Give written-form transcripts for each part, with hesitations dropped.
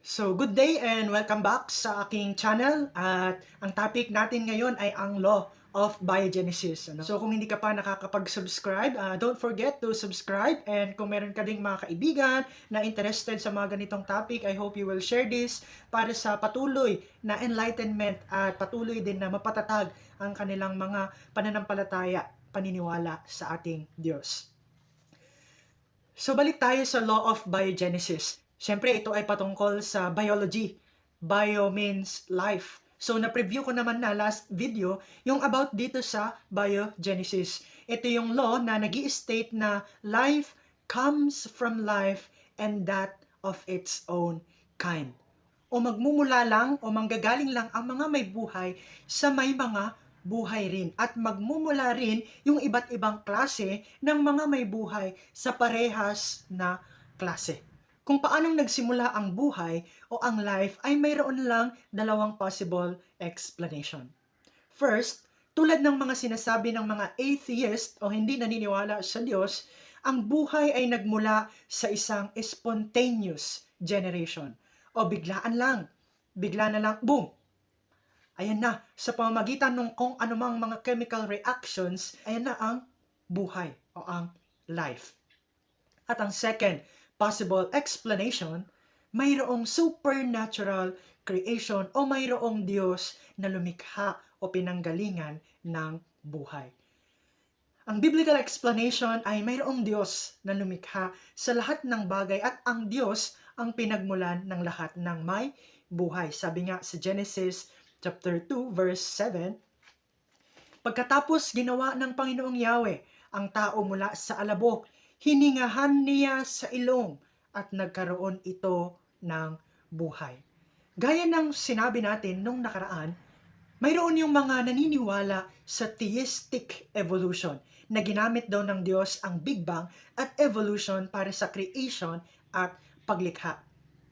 So, good day and welcome back sa aking channel. At ang topic natin ngayon ay ang Law of Biogenesis. So, kung hindi ka pa nakakapag-subscribe, don't forget to subscribe. And kung meron ka ding mga kaibigan na interested sa mga ganitong topic, I hope you will share this para sa patuloy na enlightenment at patuloy din na mapatatag ang kanilang mga pananampalataya, paniniwala sa ating Diyos. So balik tayo sa Law of Biogenesis. Siyempre ito ay patungkol sa biology. Bio means life. So na-preview ko naman na last video yung about dito sa biogenesis. Ito yung law na nag-i-state na life comes from life and that of its own kind. O magmumula lang o manggagaling lang ang mga may buhay sa may mga buhay rin at magmumula rin yung iba't ibang klase ng mga may buhay sa parehas na klase. Kung paanong nagsimula ang buhay o ang life ay mayroon lang dalawang possible explanation. First, tulad ng mga sinasabi ng mga atheist o hindi naniniwala sa Diyos, ang buhay ay nagmula sa isang spontaneous generation o biglaan lang, bigla na lang, boom, ayan na, sa pamamagitan ng kung anumang mga chemical reactions, ayan na ang buhay o ang life. At ang second possible explanation, mayroong supernatural creation o mayroong Diyos na lumikha o pinanggalingan ng buhay. Ang biblical explanation ay mayroong Diyos na lumikha sa lahat ng bagay at ang Diyos ang pinagmulan ng lahat ng may buhay. Sabi nga sa Genesis chapter 2 verse 7, pagkatapos ginawa ng Panginoong Yahweh ang tao mula sa alabok, hiningahan niya sa ilong at nagkaroon ito ng buhay. Gaya ng sinabi natin nung nakaraan, mayroon yung mga naniniwala sa theistic evolution na ginamit daw ng Diyos ang Big Bang at evolution para sa creation at paglikha.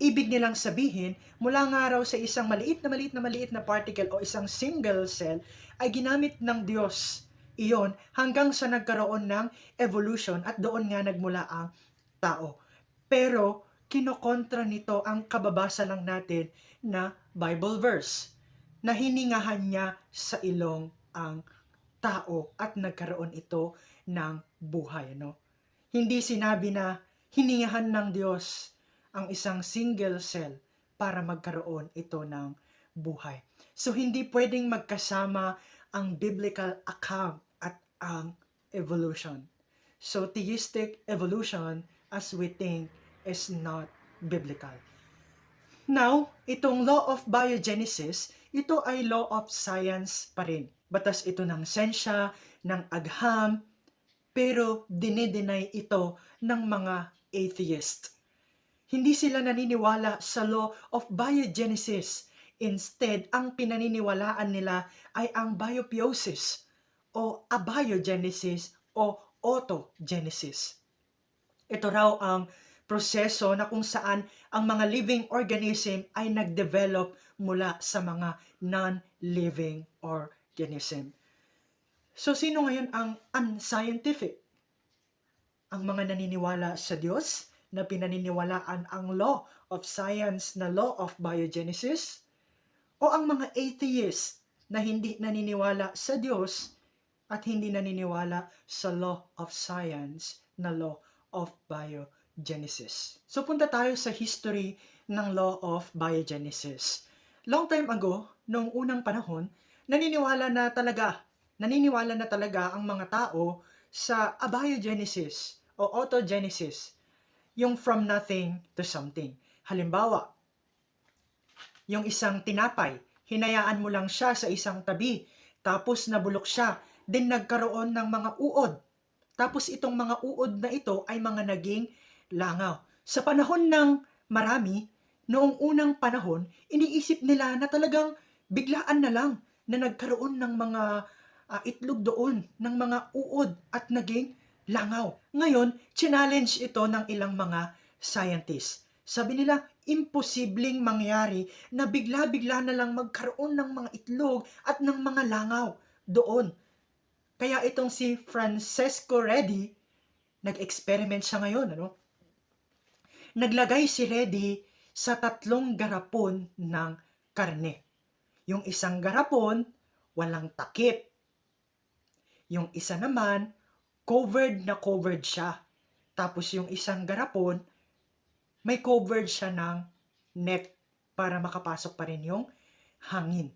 Ibig nilang sabihin, mula nga raw sa isang maliit na particle o isang single cell ay ginamit ng Diyos iyon hanggang sa nagkaroon ng evolution at doon nga nagmula ang tao. Pero kinokontra nito ang kababasa lang natin na Bible verse na hiningahan niya sa ilong ang tao at nagkaroon ito ng buhay. No? Hindi sinabi na hiningahan ng Diyos ang isang single cell para magkaroon ito ng buhay. So hindi pwedeng magkasama ang biblical account at ang evolution. So theistic evolution as we think is not biblical. Now, itong law of biogenesis, ito ay law of science pa rin. Batas ito ng sensya, ng agham, pero dinideny ito ng mga atheist. Hindi sila naniniwala sa law of biogenesis. Instead, ang pinaniniwalaan nila ay ang biopiosis o abiogenesis o autogenesis. Ito raw ang proseso na kung saan ang mga living organism ay nag-develop mula sa mga non-living organism. So, sino ngayon ang unscientific? Ang mga naniniwala sa Diyos na pinaniniwalaan ang law of science na law of biogenesis? O ang mga atheist na hindi naniniwala sa Diyos at hindi naniniwala sa law of science na law of biogenesis? So punta tayo sa history ng law of biogenesis. Long time ago, noong unang panahon, naniniwala na talaga ang mga tao sa abiogenesis o autogenesis, yung from nothing to something. Halimbawa, yung isang tinapay, hinayaan mo lang siya sa isang tabi, tapos nabulok siya, then nagkaroon ng mga uod. Tapos itong mga uod na ito ay mga naging langaw. Sa panahon ng marami, noong unang panahon, iniisip nila na talagang biglaan na lang na nagkaroon ng mga itlog doon, ng mga uod at naging langaw. Ngayon, challenge ito ng ilang mga scientists. Sabi nila, imposibleng mangyari na bigla-bigla na lang magkaroon ng mga itlog at ng mga langaw doon. Kaya itong si Francesco Redi, nag-experiment siya ngayon, Naglagay si Redi sa 3 garapon ng karne. Yung isang garapon, walang takip. Yung isa naman, covered na covered siya. Tapos yung isang garapon, may covered siya ng net para makapasok pa rin yung hangin.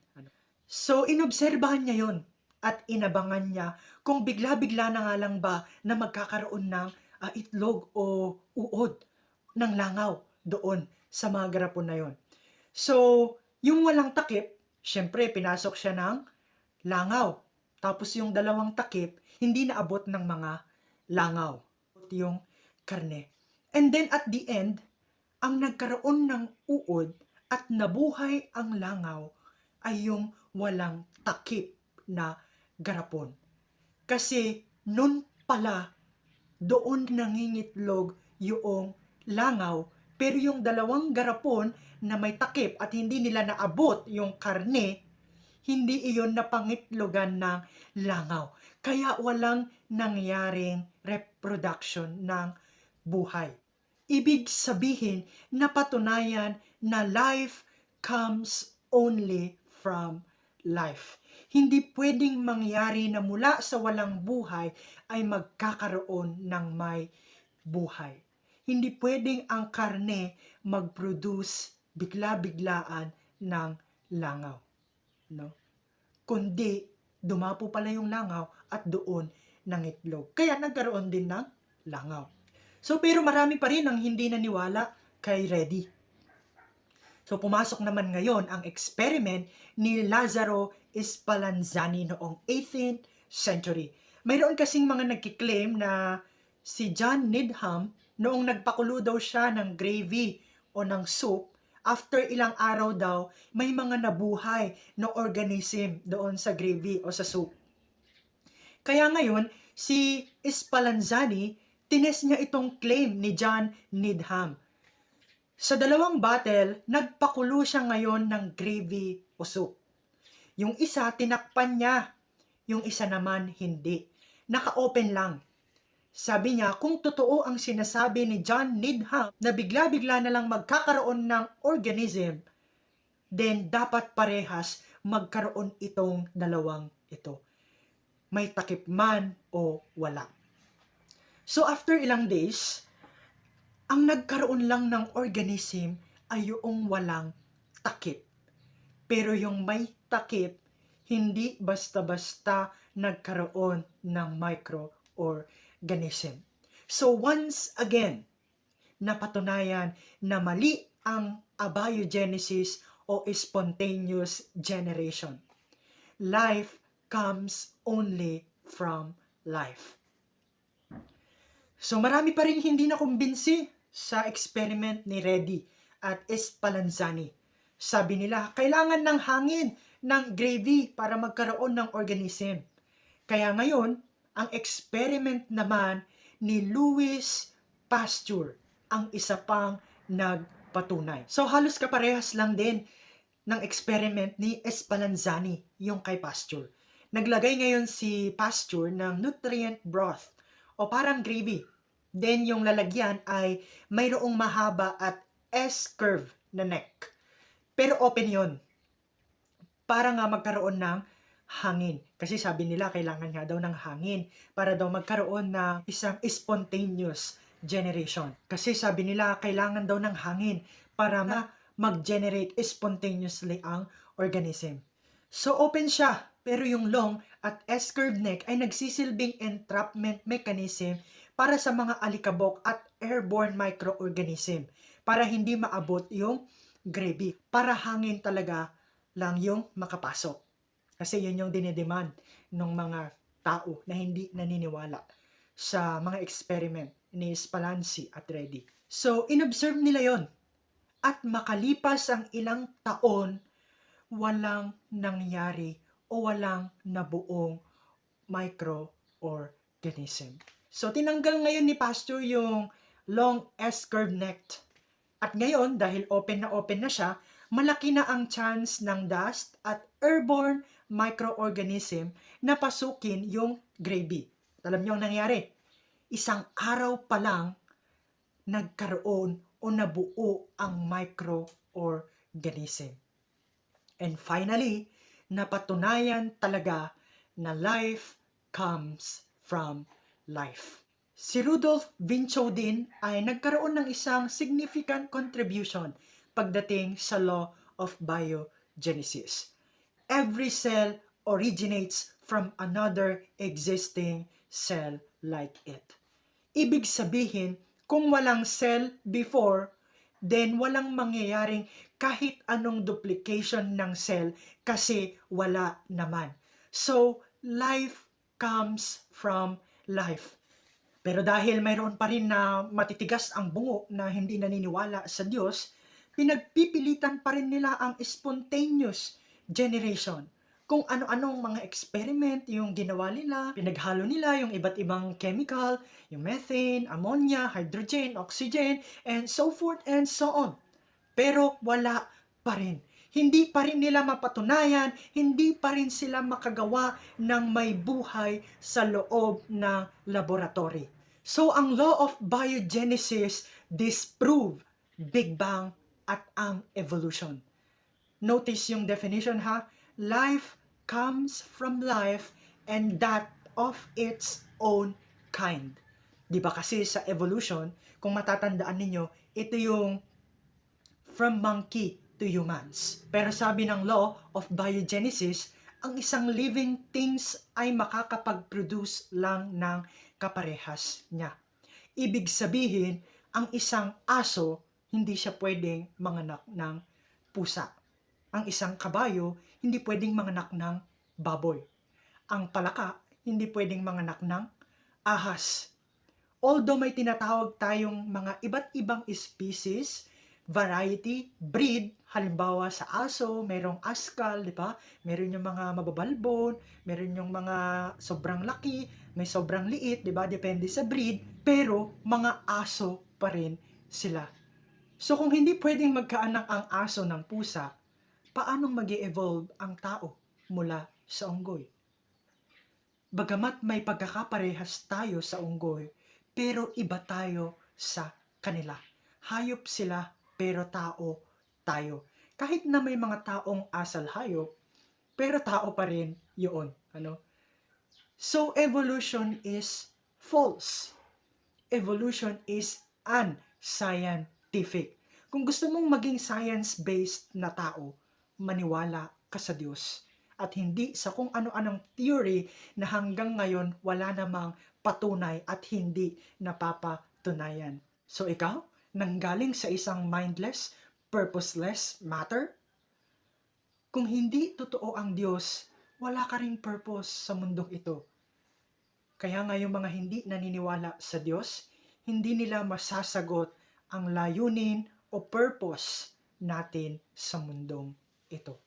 So, inobserbahan niya yon at inabangan niya kung bigla-bigla na nga lang ba na magkakaroon ng itlog o uod ng langaw doon sa mga garapon na yon. So, yung walang takip, syempre pinasok siya ng langaw. Tapos yung 2 takip, hindi naabot ng mga langaw. Yung karne. And then at the end, ang nagkaroon ng uod at nabuhay ang langaw ay yung walang takip na garapon. Kasi nun pala, doon nangingitlog yung langaw, pero yung 2 garapon na may takip at hindi nila naabot yung karne, hindi iyon napangitlogan ng langaw. Kaya walang nangyaring reproduction ng buhay. Ibig sabihin, napatunayan na life comes only from life. Hindi pwedeng mangyari na mula sa walang buhay ay magkakaroon ng may buhay. Hindi pwedeng ang karne mag-produce bigla-biglaan ng langaw. No? Kundi dumapo pala yung langaw at doon nangitlog. Kaya nagkaroon din ng langaw. So, pero marami pa rin ang hindi naniwala kay Reddy. So, pumasok naman ngayon ang experiment ni Lazzaro Spallanzani noong 18th century. Mayroon kasing mga nagkiklaim na si John Needham, noong nagpakulo daw siya ng gravy o ng soup, after ilang araw daw, may mga nabuhay na organism doon sa gravy o sa soup. Kaya ngayon, si Spallanzani, tinest niya itong claim ni John Needham. Sa 2 bottle, nagpakulo siya ngayon ng gravy o soup. Yung isa, tinakpan niya. Yung isa naman, hindi. Naka-open lang. Sabi niya, kung totoo ang sinasabi ni John Needham na bigla-bigla na lang magkakaroon ng organism, then dapat parehas magkaroon itong 2 ito. May takip man o wala. So after ilang days, ang nagkaroon lang ng organism ay yung walang takip. Pero yung may takip, hindi basta-basta nagkaroon ng microorganism. So once again, napatunayan na mali ang abiogenesis o spontaneous generation. Life comes only from life. So marami pa rin hindi nakumbinsi sa experiment ni Reddy at Spallanzani. Sabi nila, kailangan ng hangin, ng gravy para magkaroon ng organism. Kaya ngayon, ang experiment naman ni Louis Pasteur ang isa pang nagpatunay. So halos kaparehas lang din ng experiment ni Spallanzani, yung kay Pasteur. Naglagay ngayon si Pasteur ng nutrient broth o parang gravy. Then yung lalagyan ay mayroong mahaba at S-curve na neck. Pero open yon para nga magkaroon ng hangin. Kasi sabi nila kailangan nga daw ng hangin para daw magkaroon ng isang spontaneous generation. Kasi sabi nila kailangan daw ng hangin para mag-generate spontaneously ang organism. So open siya, pero yung long at S-curve neck ay nagsisilbing entrapment mechanism para sa mga alikabok at airborne microorganism para hindi maabot yung gravy. Para hangin talaga lang yung makapasok. Kasi yun yung dinedemand ng mga tao na hindi naniniwala sa mga experiment ni Spallanzani at Reddy. So, inobserve nila yon. At makalipas ang ilang taon, walang nangyari o walang nabuong microorganism. So, tinanggal ngayon ni Pasteur yung long S-curve neck. At ngayon, dahil open na siya, malaki na ang chance ng dust at airborne microorganism na pasukin yung gravy. At alam niyo ang nangyari? Isang araw pa lang, nagkaroon o nabuo ang microorganism. And finally, napatunayan talaga na life comes from life. Si Rudolf Virchow din ay nagkaroon ng isang significant contribution pagdating sa law of biogenesis. Every cell originates from another existing cell like it. Ibig sabihin, kung walang cell before, then walang mangyayaring kahit anong duplication ng cell kasi wala naman. So, life comes from life. Pero dahil mayroon pa rin na matitigas ang bungo na hindi naniniwala sa Diyos, pinagpipilitan pa rin nila ang spontaneous generation. Kung ano-anong mga experiment yung ginawa nila, pinaghalo nila yung iba't ibang chemical, yung methane, ammonia, hydrogen, oxygen, and so forth and so on. Pero wala pa rin. Hindi pa rin nila mapatunayan, hindi pa rin sila makagawa ng may buhay sa loob ng laboratory. So, ang law of biogenesis disprove Big Bang at ang evolution. Notice yung definition ha. Life comes from life and that of its own kind. Di ba kasi sa evolution, kung matatandaan ninyo, ito yung from monkey to humans. Pero sabi ng law of biogenesis, ang isang living things ay makakapag-produce lang ng kaparehas niya. Ibig sabihin, ang isang aso, hindi siya pwedeng manganak ng pusa. Ang isang kabayo, hindi pwedeng manganak ng baboy. Ang palaka, hindi pwedeng manganak ng ahas. Although may tinatawag tayong mga iba't ibang species, variety, breed, halimbawa sa aso, merong askal, di ba? Meron yung mga mababalbon, meron yung mga sobrang laki, may sobrang liit, di ba? Depende sa breed, pero mga aso pa rin sila. So kung hindi pwedeng magkaanak ang aso ng pusa, paanong mag-evolve ang tao mula sa unggoy? Bagamat may pagkakaparehas tayo sa unggoy, pero iba tayo sa kanila. Hayop sila, pero tao tayo. Kahit na may mga taong asal hayop, pero tao pa rin yun. Ano? So, evolution is false. Evolution is unscientific. Kung gusto mong maging science-based na tao, maniwala ka sa Diyos. At hindi sa kung ano-anong theory na hanggang ngayon wala namang patunay at hindi napapatunayan. So ikaw, nanggaling sa isang mindless, purposeless matter? Kung hindi totoo ang Diyos, wala ka ring purpose sa mundong ito. Kaya nga yung mga hindi naniniwala sa Diyos, hindi nila masasagot ang layunin o purpose natin sa mundong ito.